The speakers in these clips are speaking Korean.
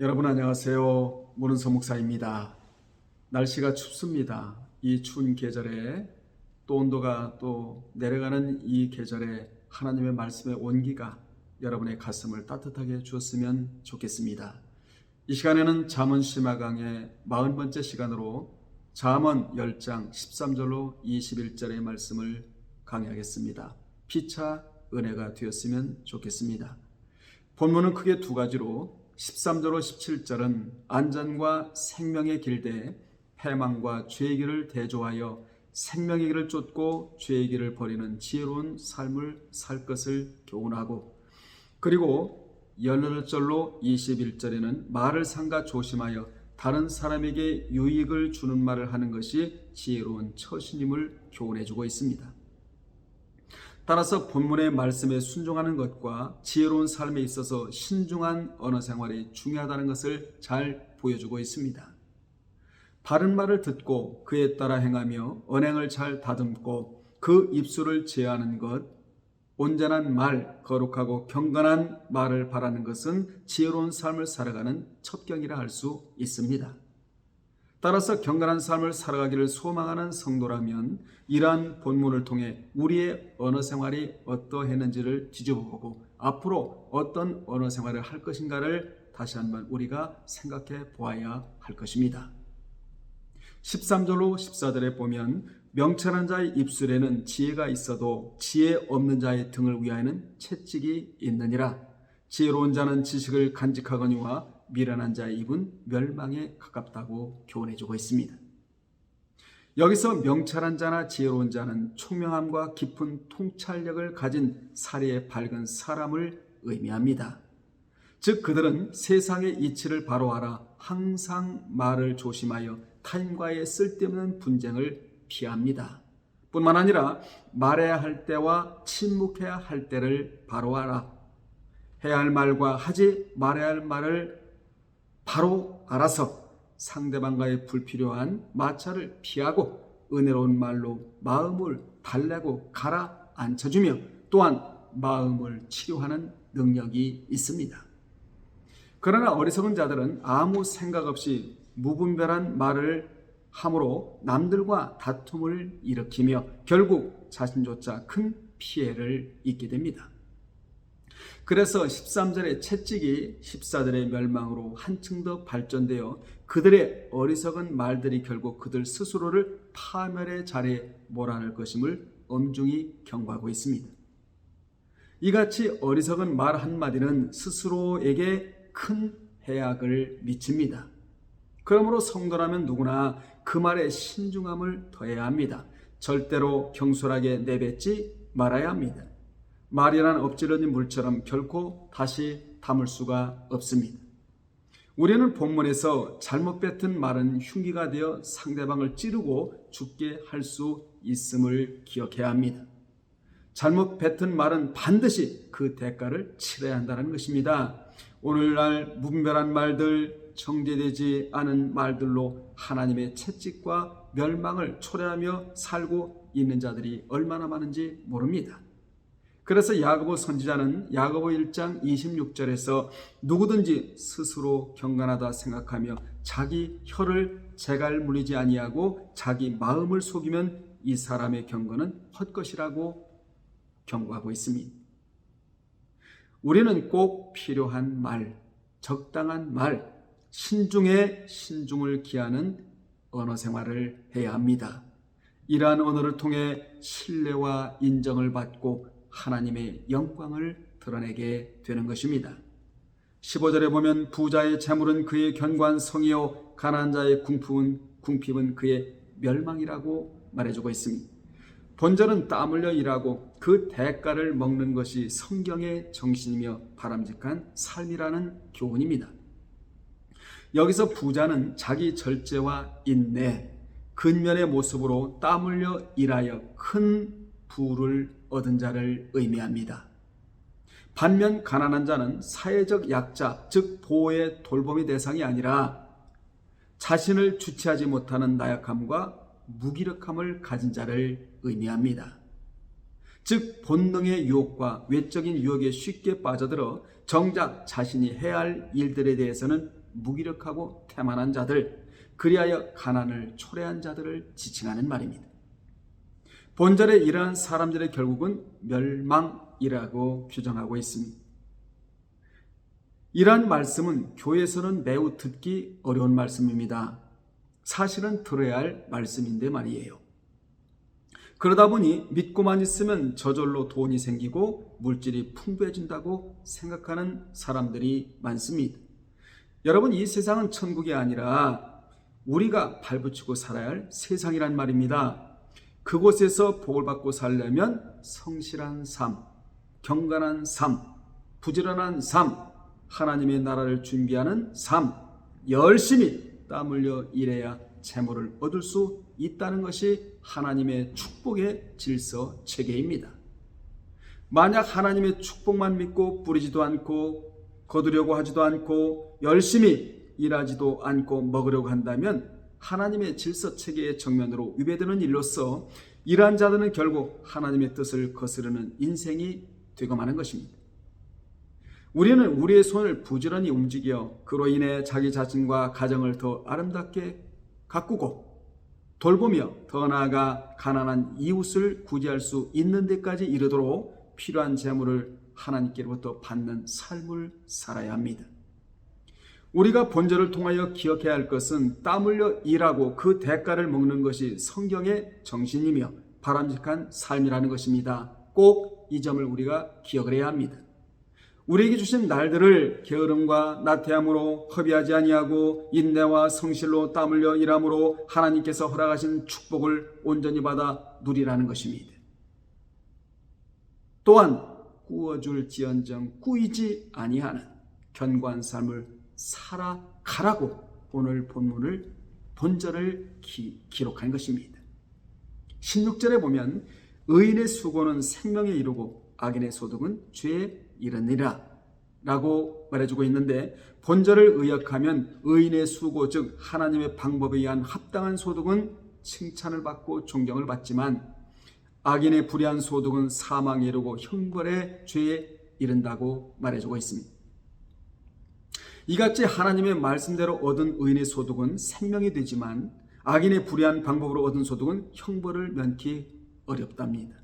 여러분 안녕하세요. 문은서 목사입니다. 날씨가 춥습니다. 이 추운 계절에 또 온도가 또 내려가는 이 계절에 하나님의 말씀의 온기가 여러분의 가슴을 따뜻하게 주었으면 좋겠습니다. 이 시간에는 잠언 심화강의 40번째 시간으로 잠언 10장 13절로 21절의 말씀을 강의하겠습니다. 피차 은혜가 되었으면 좋겠습니다. 본문은 크게 두 가지로 13절로 17절은 안전과 생명의 길대에 패망과 죄의 길을 대조하여 생명의 길을 쫓고 죄의 길을 버리는 지혜로운 삶을 살 것을 교훈하고, 그리고 18절로 21절에는 말을 삼가 조심하여 다른 사람에게 유익을 주는 말을 하는 것이 지혜로운 처신임을 교훈해주고 있습니다. 따라서 본문의 말씀에 순종하는 것과 지혜로운 삶에 있어서 신중한 언어 생활이 중요하다는 것을 잘 보여주고 있습니다. 바른 말을 듣고 그에 따라 행하며 언행을 잘 다듬고 그 입술을 제하는 것, 온전한 말, 거룩하고 경건한 말을 바라는 것은 지혜로운 삶을 살아가는 첩경이라 할 수 있습니다. 따라서 경건한 삶을 살아가기를 소망하는 성도라면 이러한 본문을 통해 우리의 언어 생활이 어떠했는지를 뒤집어보고 앞으로 어떤 언어 생활을 할 것인가를 다시 한번 우리가 생각해 보아야 할 것입니다. 13절로 14절에 보면 명철한 자의 입술에는 지혜가 있어도 지혜 없는 자의 등을 위하여는 채찍이 있느니라. 지혜로운 자는 지식을 간직하거니와 미련한 자의 입은 멸망에 가깝다고 교훈해주고 있습니다. 여기서 명철한 자나 지혜로운 자는 총명함과 깊은 통찰력을 가진 사리에 밝은 사람을 의미합니다. 즉 그들은 세상의 이치를 바로 알아 항상 말을 조심하여 타인과의 쓸데없는 분쟁을 피합니다. 뿐만 아니라 말해야 할 때와 침묵해야 할 때를 바로 알아 해야 할 말과 하지 말아야 할 말을 바로 알아서 상대방과의 불필요한 마찰을 피하고 은혜로운 말로 마음을 달래고 가라앉혀주며 또한 마음을 치료하는 능력이 있습니다. 그러나 어리석은 자들은 아무 생각 없이 무분별한 말을 함으로 남들과 다툼을 일으키며 결국 자신조차 큰 피해를 입게 됩니다. 그래서 13절의 채찍이 14절의 멸망으로 한층 더 발전되어 그들의 어리석은 말들이 결국 그들 스스로를 파멸의 자리에 몰아넣을 것임을 엄중히 경고하고 있습니다. 이같이 어리석은 말 한마디는 스스로에게 큰 해악을 미칩니다. 그러므로 성도라면 누구나 그 말에 신중함을 더해야 합니다. 절대로 경솔하게 내뱉지 말아야 합니다. 말이란 엎질러진 물처럼 결코 다시 담을 수가 없습니다. 우리는 본문에서 잘못 뱉은 말은 흉기가 되어 상대방을 찌르고 죽게 할 수 있음을 기억해야 합니다. 잘못 뱉은 말은 반드시 그 대가를 치러야 한다는 것입니다. 오늘날 무분별한 말들, 정제되지 않은 말들로 하나님의 채찍과 멸망을 초래하며 살고 있는 자들이 얼마나 많은지 모릅니다. 그래서 야고보 선지자는 야고보 1장 26절에서 누구든지 스스로 경건하다 생각하며 자기 혀를 재갈 물리지 아니하고 자기 마음을 속이면 이 사람의 경건은 헛것이라고 경고하고 있습니다. 우리는 꼭 필요한 말, 적당한 말, 신중에 신중을 기하는 언어 생활을 해야 합니다. 이러한 언어를 통해 신뢰와 인정을 받고 하나님의 영광을 드러내게 되는 것입니다. 15절에 보면 부자의 재물은 그의 견고한 성이요 가난한 자의 궁핍은 그의 멸망이라고 말해주고 있습니다. 본절은 땀 흘려 일하고 그 대가를 먹는 것이 성경의 정신이며 바람직한 삶이라는 교훈입니다. 여기서 부자는 자기 절제와 인내, 근면의 모습으로 땀 흘려 일하여 큰 부를 얻은 자를 의미합니다. 반면 가난한 자는 사회적 약자, 즉 보호의 돌봄의 대상이 아니라 자신을 주체하지 못하는 나약함과 무기력함을 가진 자를 의미합니다. 즉 본능의 유혹과 외적인 유혹에 쉽게 빠져들어 정작 자신이 해야 할 일들에 대해서는 무기력하고 태만한 자들, 그리하여 가난을 초래한 자들을 지칭하는 말입니다. 본절에 이러한 사람들의 결국은 멸망이라고 규정하고 있습니다. 이러한 말씀은 교회에서는 매우 듣기 어려운 말씀입니다. 사실은 들어야 할 말씀인데 말이에요. 그러다 보니 믿고만 있으면 저절로 돈이 생기고 물질이 풍부해진다고 생각하는 사람들이 많습니다. 여러분, 이 세상은 천국이 아니라 우리가 발붙이고 살아야 할 세상이란 말입니다. 그곳에서 복을 받고 살려면 성실한 삶, 경건한 삶, 부지런한 삶, 하나님의 나라를 준비하는 삶, 열심히 땀 흘려 일해야 재물을 얻을 수 있다는 것이 하나님의 축복의 질서 체계입니다. 만약 하나님의 축복만 믿고 뿌리지도 않고 거두려고 하지도 않고 열심히 일하지도 않고 먹으려고 한다면 하나님의 질서 체계의 정면으로 위배되는 일로서 이러한 자들은 결국 하나님의 뜻을 거스르는 인생이 되고 마는 것입니다. 우리는 우리의 손을 부지런히 움직여 그로 인해 자기 자신과 가정을 더 아름답게 가꾸고 돌보며 더 나아가 가난한 이웃을 구제할 수 있는 데까지 이르도록 필요한 재물을 하나님께로부터 받는 삶을 살아야 합니다. 우리가 본절을 통하여 기억해야 할 것은 땀 흘려 일하고 그 대가를 먹는 것이 성경의 정신이며 바람직한 삶이라는 것입니다. 꼭 이 점을 우리가 기억을 해야 합니다. 우리에게 주신 날들을 게으름과 나태함으로 허비하지 아니하고 인내와 성실로 땀 흘려 일함으로 하나님께서 허락하신 축복을 온전히 받아 누리라는 것입니다. 또한 꾸어줄지언정 꾸이지 아니하는 견고한 삶을 살아가라고 오늘 본절을 기록한 것입니다. 16절에 보면 의인의 수고는 생명에 이르고 악인의 소득은 죄에 이르니라 라고 말해주고 있는데, 본절을 의역하면 의인의 수고, 즉 하나님의 방법에 의한 합당한 소득은 칭찬을 받고 존경을 받지만 악인의 불의한 소득은 사망에 이르고 형벌의 죄에 이른다고 말해주고 있습니다. 이같이 하나님의 말씀대로 얻은 의인의 소득은 생명이 되지만 악인의 불의한 방법으로 얻은 소득은 형벌을 면키 어렵답니다.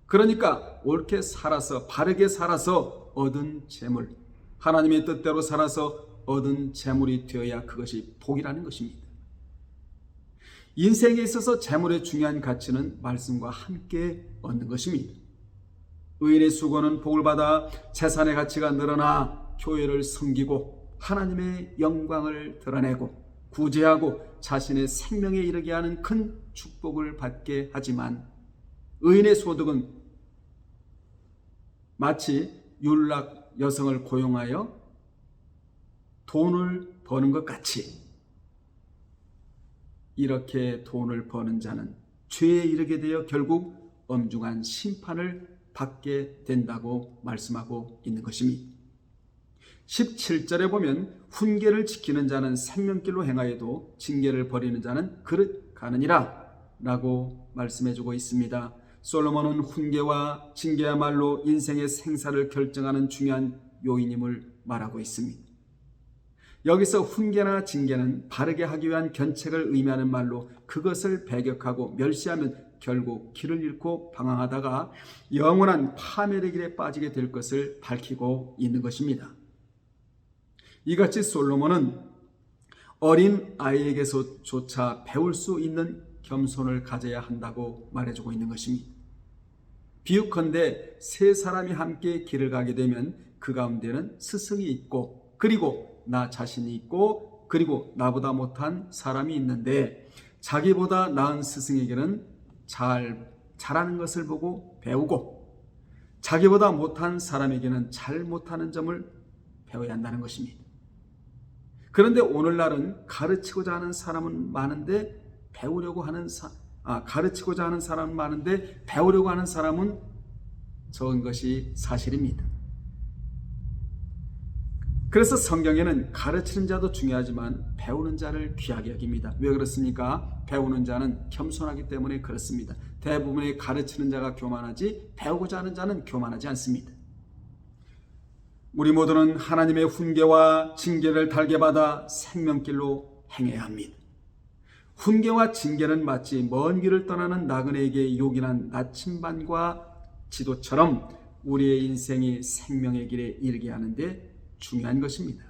그러니까 옳게 살아서 바르게 살아서 얻은 재물, 하나님의 뜻대로 살아서 얻은 재물이 되어야 그것이 복이라는 것입니다. 인생에 있어서 재물의 중요한 가치는 말씀과 함께 얻는 것입니다. 의인의 수고는 복을 받아 재산의 가치가 늘어나 교회를 섬기고 하나님의 영광을 드러내고 구제하고 자신의 생명에 이르게 하는 큰 축복을 받게 하지만, 의인의 소득은 마치 율락 여성을 고용하여 돈을 버는 것 같이 이렇게 돈을 버는 자는 죄에 이르게 되어 결국 엄중한 심판을 받게 된다고 말씀하고 있는 것입니다. 17절에 보면 훈계를 지키는 자는 생명길로 행하여도 징계를 버리는 자는 그릇 가느니라 라고 말씀해주고 있습니다. 솔로몬은 훈계와 징계야말로 인생의 생사를 결정하는 중요한 요인임을 말하고 있습니다. 여기서 훈계나 징계는 바르게 하기 위한 견책을 의미하는 말로, 그것을 배격하고 멸시하면 결국 길을 잃고 방황하다가 영원한 파멸의 길에 빠지게 될 것을 밝히고 있는 것입니다. 이같이 솔로몬은 어린 아이에게서조차 배울 수 있는 겸손을 가져야 한다고 말해주고 있는 것입니다. 비유컨대 세 사람이 함께 길을 가게 되면 그 가운데는 스승이 있고, 그리고 나 자신이 있고, 그리고 나보다 못한 사람이 있는데, 자기보다 나은 스승에게는 잘하는 것을 보고 배우고, 자기보다 못한 사람에게는 잘 못하는 점을 배워야 한다는 것입니다. 그런데 오늘날은 가르치고자 하는 사람은 많은데 가르치고자 하는 사람은 많은데 배우려고 하는 사람은 적은 것이 사실입니다. 그래서 성경에는 가르치는 자도 중요하지만 배우는 자를 귀하게 여깁니다. 왜 그렇습니까? 배우는 자는 겸손하기 때문에 그렇습니다. 대부분의 가르치는 자가 교만하지 배우고자 하는 자는 교만하지 않습니다. 우리 모두는 하나님의 훈계와 징계를 달게 받아 생명길로 행해야 합니다. 훈계와 징계는 마치 먼 길을 떠나는 나그네에게 요긴한 나침반과 지도처럼 우리의 인생이 생명의 길에 이르게 하는데 중요한 것입니다.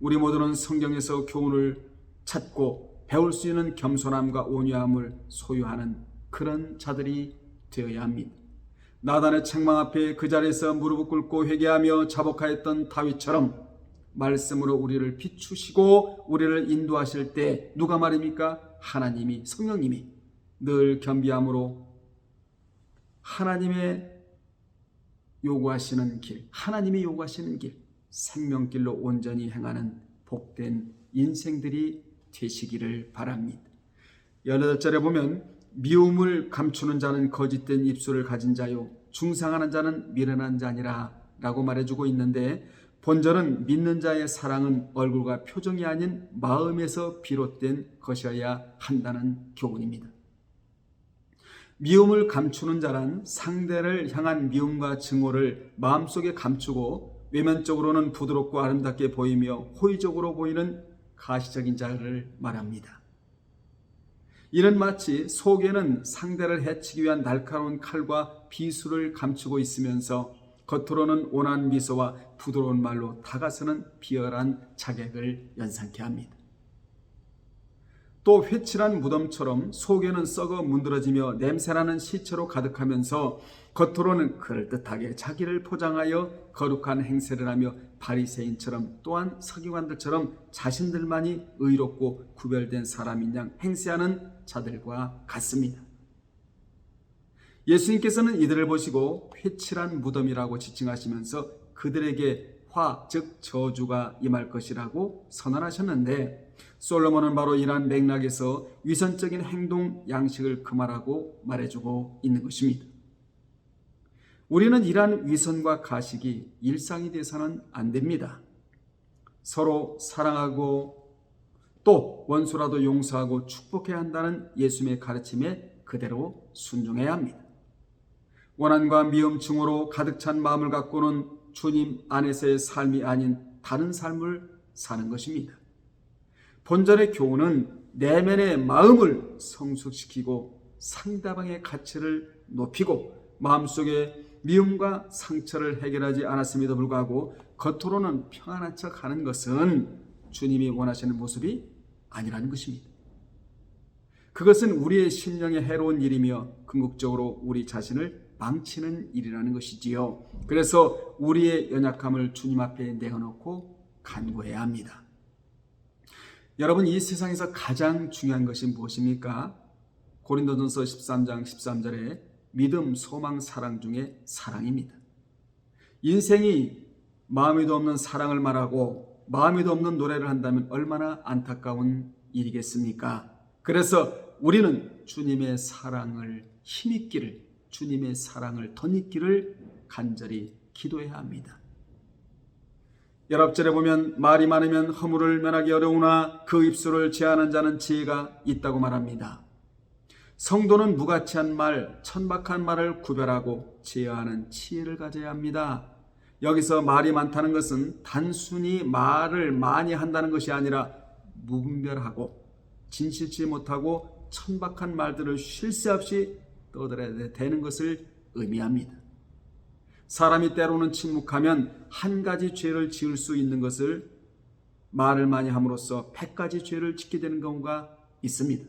우리 모두는 성경에서 교훈을 찾고 배울 수 있는 겸손함과 온유함을 소유하는 그런 자들이 되어야 합니다. 나단의 책망 앞에 그 자리에서 무릎을 꿇고 회개하며 자복하였던 다윗처럼 말씀으로 우리를 비추시고 우리를 인도하실 때 누가 말입니까? 하나님이, 성령님이 늘 겸비함으로 하나님의 요구하시는 길, 하나님이 요구하시는 길, 생명길로 온전히 행하는 복된 인생들이 되시기를 바랍니다. 18절에 보면 미움을 감추는 자는 거짓된 입술을 가진 자요 중상하는 자는 미련한 자니라 라고 말해주고 있는데, 본절은 믿는 자의 사랑은 얼굴과 표정이 아닌 마음에서 비롯된 것이어야 한다는 교훈입니다. 미움을 감추는 자란 상대를 향한 미움과 증오를 마음속에 감추고 외면적으로는 부드럽고 아름답게 보이며 호의적으로 보이는 가시적인 자를 말합니다. 이는 마치 속에는 상대를 해치기 위한 날카로운 칼과 비수를 감추고 있으면서 겉으로는 온화한 미소와 부드러운 말로 다가서는 비열한 자객을 연상케 합니다. 또 회칠한 무덤처럼 속에는 썩어 문드러지며 냄새나는 시체로 가득하면서 겉으로는 그럴듯하게 자기를 포장하여 거룩한 행세를 하며 바리새인처럼 또한 서기관들처럼 자신들만이 의롭고 구별된 사람인 양 행세하는 자들과 같습니다. 예수님께서는 이들을 보시고 회칠한 무덤이라고 지칭하시면서 그들에게 화, 즉 저주가 임할 것이라고 선언하셨는데, 솔로몬은 바로 이러한 맥락에서 위선적인 행동 양식을 금하라고 말해주고 있는 것입니다. 우리는 이러한 위선과 가식이 일상이 돼서는 안 됩니다. 서로 사랑하고 또 원수라도 용서하고 축복해야 한다는 예수님의 가르침에 그대로 순종해야 합니다. 원한과 미움, 증오로 가득 찬 마음을 갖고는 주님 안에서의 삶이 아닌 다른 삶을 사는 것입니다. 본절의 교훈은 내면의 마음을 성숙시키고 상대방의 가치를 높이고 마음속에 미움과 상처를 해결하지 않았음에도 불구하고 겉으로는 평안한 척 하는 것은 주님이 원하시는 모습이 아니라는 것입니다. 그것은 우리의 심령에 해로운 일이며 궁극적으로 우리 자신을 망치는 일이라는 것이지요. 그래서 우리의 연약함을 주님 앞에 내어놓고 간구해야 합니다. 여러분, 이 세상에서 가장 중요한 것이 무엇입니까? 고린도전서 13장 13절에 믿음, 소망, 사랑 중에 사랑입니다. 인생이 마음에도 없는 사랑을 말하고 마음에도 없는 노래를 한다면 얼마나 안타까운 일이겠습니까? 그래서 우리는 주님의 사랑을 힘있기를, 주님의 사랑을 덧입기를 간절히 기도해야 합니다. 19절에 보면 말이 많으면 허물을 면하기 어려우나 그 입술을 제한한 자는 지혜가 있다고 말합니다. 성도는 무가치한 말, 천박한 말을 구별하고 제어하는 지혜를 가져야 합니다. 여기서 말이 많다는 것은 단순히 말을 많이 한다는 것이 아니라 무분별하고 진실치 못하고 천박한 말들을 쉴 새 없이 떠들어야 되는 것을 의미합니다. 사람이 때로는 침묵하면 한 가지 죄를 지을 수 있는 것을 말을 많이 함으로써 100가지 죄를 짓게 되는 경우가 있습니다.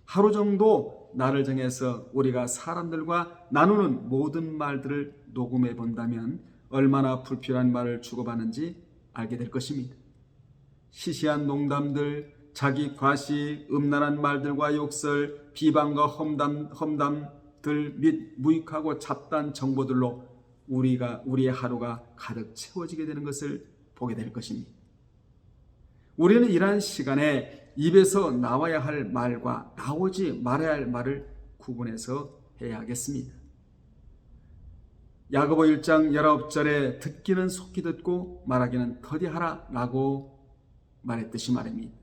하루 정도 날을 정해서 우리가 사람들과 나누는 모든 말들을 녹음해 본다면 얼마나 불필요한 말을 주고받는지 알게 될 것입니다. 시시한 농담들, 자기 과시, 음란한 말들과 욕설, 비방과 험담들 및 무익하고 잡다한 정보들로 우리의 하루가 가득 채워지게 되는 것을 보게 될 것입니다. 우리는 이러한 시간에 입에서 나와야 할 말과 나오지 말아야 할 말을 구분해서 해야 하겠습니다. 야고보 1장 19절에 듣기는 속히 듣고 말하기는 더디하라 라고 말했듯이 말입니다.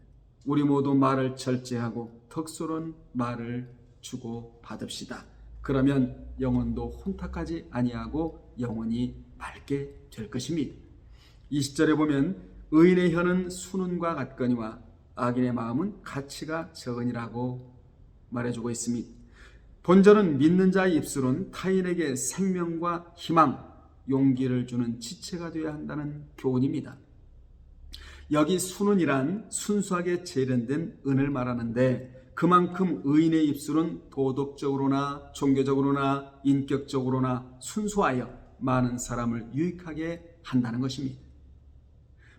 우리 모두 말을 절제하고 덕스러운 말을 주고 받읍시다. 그러면 영혼도 혼탁하지 아니하고 영혼이 맑게 알게 될 것입니다. 20절에 보면 의인의 혀는 순은과 같거니와 악인의 마음은 가치가 적으니라고 말해주고 있습니다. 본절은 믿는 자의 입술은 타인에게 생명과 희망, 용기를 주는 지체가 되어야 한다는 교훈입니다. 여기 순은이란 순수하게 재련된 은을 말하는데 그만큼 의인의 입술은 도덕적으로나 종교적으로나 인격적으로나 순수하여 많은 사람을 유익하게 한다는 것입니다.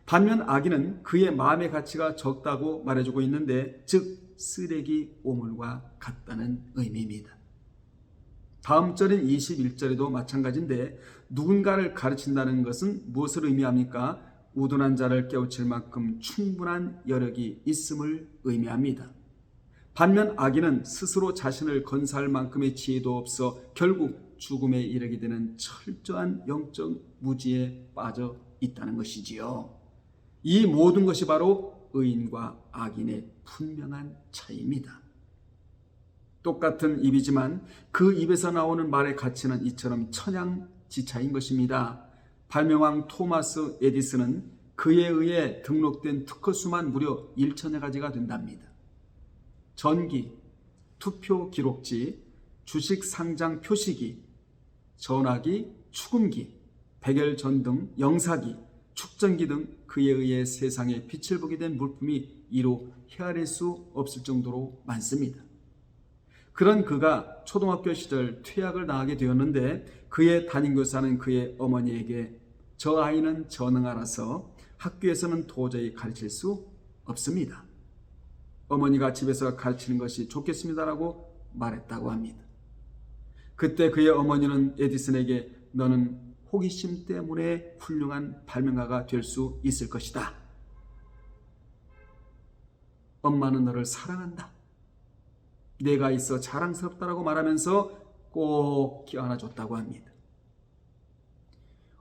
반면 악인은 그의 마음의 가치가 적다고 말해주고 있는데 즉 쓰레기 오물과 같다는 의미입니다. 다음 절인 21절에도 마찬가지인데 누군가를 가르친다는 것은 무엇을 의미합니까? 우둔한 자를 깨우칠 만큼 충분한 여력이 있음을 의미합니다. 반면 악인은 스스로 자신을 건사할 만큼의 지혜도 없어 결국 죽음에 이르게 되는 철저한 영적 무지에 빠져 있다는 것이지요. 이 모든 것이 바로 의인과 악인의 분명한 차이입니다. 똑같은 입이지만 그 입에서 나오는 말의 가치는 이처럼 천양지차인 것입니다. 발명왕 토마스 에디슨은 그에 의해 등록된 특허수만 무려 1천여 가지가 된답니다. 전기, 투표 기록지, 주식 상장 표시기, 전화기, 축음기, 백열전등, 영사기, 축전기 등 그에 의해 세상에 빛을 보게 된 물품이 이로 헤아릴 수 없을 정도로 많습니다. 그런 그가 초등학교 시절 퇴학을 당하게 되었는데 그의 담임교사는 그의 어머니에게 저 아이는 전능하라서 학교에서는 도저히 가르칠 수 없습니다. 어머니가 집에서 가르치는 것이 좋겠습니다라고 말했다고 합니다. 그때 그의 어머니는 에디슨에게 너는 호기심 때문에 훌륭한 발명가가 될 수 있을 것이다. 엄마는 너를 사랑한다. 내가 있어 자랑스럽다라고 말하면서 꼭 껴안아줬다고 합니다.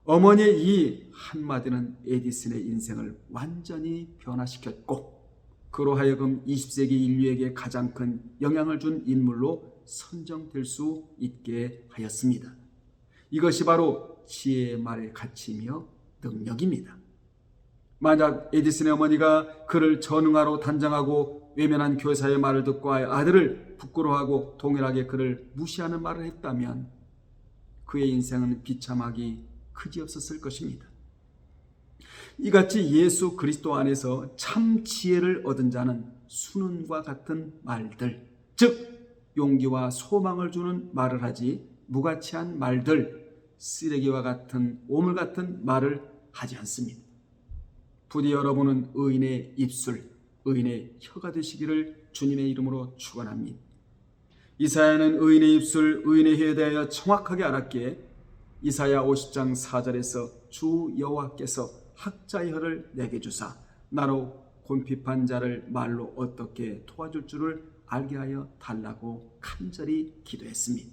어머니의 이 한마디는 에디슨의 인생을 완전히 변화시켰고 그로 하여금 20세기 인류에게 가장 큰 영향을 준 인물로 선정될 수 있게 하였습니다. 이것이 바로 지혜의 말의 가치이며 능력입니다. 만약 에디슨의 어머니가 그를 전응하로 단정하고 외면한 교사의 말을 듣고 아들을 부끄러워하고 동일하게 그를 무시하는 말을 했다면 그의 인생은 비참하기 그지없었을 것입니다. 이같이 예수 그리스도 안에서 참 지혜를 얻은 자는 순은과 같은 말들, 즉 용기와 소망을 주는 말을 하지 무가치한 말들, 쓰레기와 같은 오물 같은 말을 하지 않습니다. 부디 여러분은 의인의 입술, 의인의 혀가 되시기를 주님의 이름으로 축원합니다. 이사야는 의인의 입술, 의인의 혀에 대하여 정확하게 알았기에 이사야 50장 4절에서 주 여호와께서 학자의 혀를 내게 주사 나로 곤핍한 자를 말로 어떻게 도와줄 줄을 알게 하여 달라고 간절히 기도했습니다.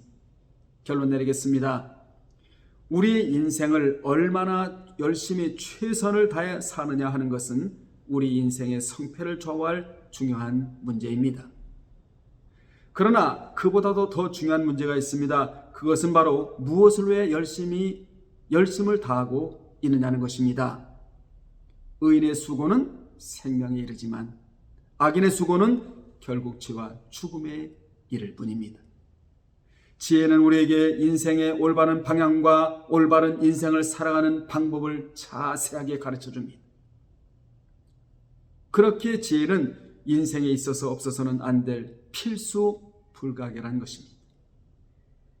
결론 내리겠습니다. 우리의 인생을 얼마나 열심히 최선을 다해 사느냐 하는 것은 우리 인생의 성패를 좌우할 중요한 문제입니다. 그러나 그보다도 더 중요한 문제가 있습니다. 그것은 바로 무엇을 위해 열심을 다하고 있느냐는 것입니다. 의인의 수고는 생명에 이르지만 악인의 수고는 결국 죄와 죽음에 이를 뿐입니다. 지혜는 우리에게 인생의 올바른 방향과 올바른 인생을 살아가는 방법을 자세하게 가르쳐줍니다. 그렇기에 지혜는 인생에 있어서 없어서는 안 될 필수 불가결한 것입니다.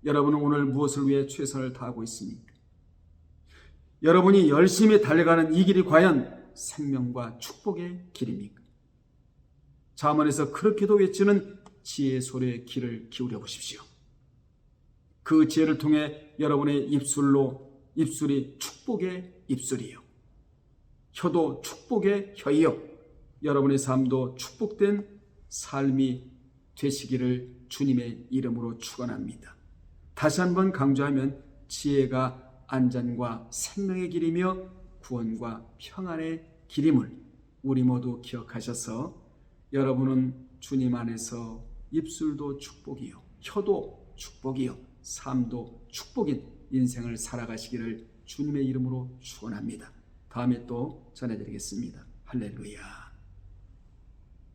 여러분은 오늘 무엇을 위해 최선을 다하고 있습니까? 여러분이 열심히 달려가는 이 길이 과연 생명과 축복의 길입니까? 잠언에서 그렇게도 외치는 지혜의 소리에 귀를 기울여 보십시오. 그 지혜를 통해 여러분의 입술이 축복의 입술이요, 혀도 축복의 혀이요, 여러분의 삶도 축복된 삶이 되시기를 주님의 이름으로 축원합니다. 다시 한번 강조하면 지혜가 안전과 생명의 길이며 구원과 평안의 길임을 우리 모두 기억하셔서 여러분은 주님 안에서 입술도 축복이요, 혀도 축복이요, 삶도 축복인 인생을 살아가시기를 주님의 이름으로 축원합니다. 다음에 또 전해드리겠습니다. 할렐루야.